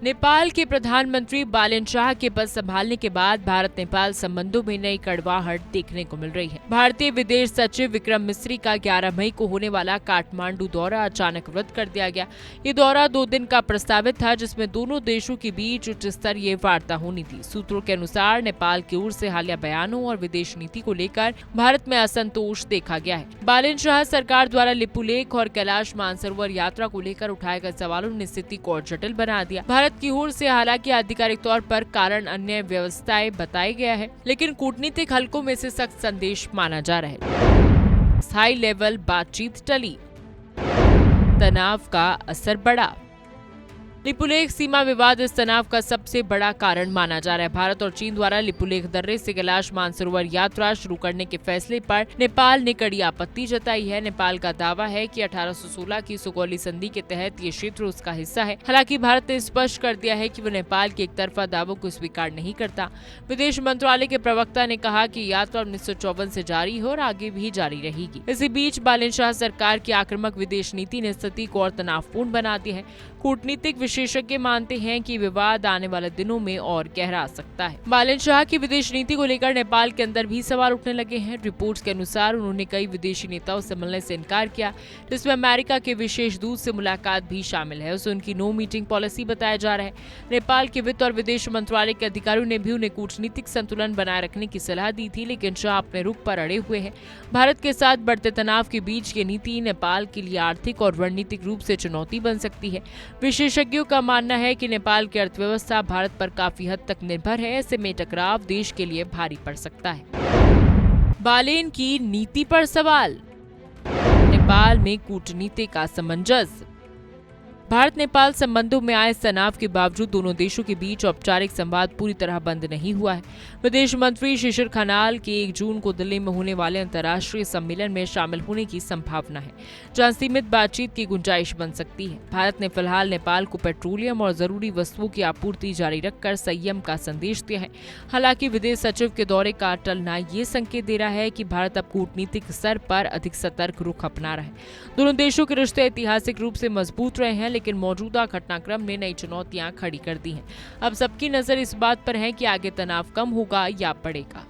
नेपाल के प्रधानमंत्री बालेन शाह के पद संभालने के बाद भारत नेपाल संबंधों में नई कड़वाहट देखने को मिल रही है। भारतीय विदेश सचिव विक्रम मिस्री का 11 मई को होने वाला काठमांडू दौरा अचानक रद्द कर दिया गया। ये दौरा 2 दिन का प्रस्तावित था, जिसमें दोनों देशों के बीच उच्च स्तरीय वार्ता होनी थी। सूत्रों के अनुसार नेपाल की ओर से हालिया बयानों और विदेश नीति को लेकर भारत में असंतोष देखा गया है। बालेन शाह सरकार द्वारा लिपुलेख और कैलाश मानसरोवर यात्रा को लेकर उठाए गए सवालों ने स्थिति को और जटिल बना दिया। भारत की ओर से हालांकि आधिकारिक तौर पर कारण अन्य व्यवस्थाएं बताया गया है, लेकिन कूटनीतिक हलकों में से सख्त संदेश माना जा रहा है। हाई लेवल बातचीत टली, तनाव का असर बढ़ा। लिपुलेख सीमा विवाद इस तनाव का सबसे बड़ा कारण माना जा रहा है। भारत और चीन द्वारा लिपुलेख दर्रे से कैलाश मानसरोवर यात्रा शुरू करने के फैसले पर नेपाल ने कड़ी आपत्ति जताई है। नेपाल का दावा है कि 1816 की सुगौली संधि के तहत ये क्षेत्र उसका हिस्सा है। हालांकि भारत ने स्पष्ट कर दिया है कि वो नेपाल के एक तरफा दावों को स्वीकार नहीं करता। विदेश मंत्रालय के प्रवक्ता ने कहा कि यात्रा 1954 से जारी है और आगे भी जारी रहेगी। इसी बीच बालेन शाह सरकार की आक्रामक विदेश नीति ने स्थिति को और तनावपूर्ण बना दिया है। कूटनीतिक विशेषज्ञ मानते हैं कि विवाद आने वाले दिनों में और गहरा सकता है। बालेन शाह की विदेश नीति को लेकर नेपाल के अंदर भी सवाल उठने लगे हैं। रिपोर्ट्स के अनुसार उन्होंने कई विदेशी नेताओं से मिलने से इनकार किया, जिसमें अमेरिका के विशेष दूत से मुलाकात भी शामिल है। उसे उनकी नो मीटिंग पॉलिसी बताया जा रहा है। नेपाल के वित्त और विदेश मंत्रालय के अधिकारियों ने भी उन्हें कूटनीतिक संतुलन बनाए रखने की सलाह दी थी, लेकिन शाह अपने रुख पर अड़े हुए हैं। भारत के साथ बढ़ते तनाव के बीच ये नीति नेपाल के लिए आर्थिक और रणनीतिक रूप से चुनौती बन सकती है। विशेषज्ञों का मानना है कि नेपाल की अर्थव्यवस्था भारत पर काफी हद तक निर्भर है। ऐसे में टकराव देश के लिए भारी पड़ सकता है। बालेन की नीति पर सवाल, नेपाल में कूटनीतिक असमंजस। भारत नेपाल संबंधों में आए तनाव के बावजूद दोनों देशों के बीच औपचारिक संवाद पूरी तरह बंद नहीं हुआ है। विदेश मंत्री शिशिर खनाल के 1 जून को दिल्ली में होने वाले अंतर्राष्ट्रीय सम्मेलन में शामिल होने की संभावना है, जहां सीमित बातचीत की गुंजाइश बन सकती है। भारत ने फिलहाल नेपाल को पेट्रोलियम और जरूरी वस्तुओं की आपूर्ति जारी रखकर संयम का संदेश दिया है। हालांकि विदेश सचिव के दौरे का टलना ये संकेत दे रहा है कि भारत अब कूटनीतिक स्तर पर अधिक सतर्क रुख अपना रहा है। दोनों देशों के रिश्ते ऐतिहासिक रूप से मजबूत रहे हैं, लेकिन मौजूदा घटनाक्रम ने नई चुनौतियां खड़ी कर दी हैं। अब सबकी नजर इस बात पर है कि आगे तनाव कम होगा या बढ़ेगा।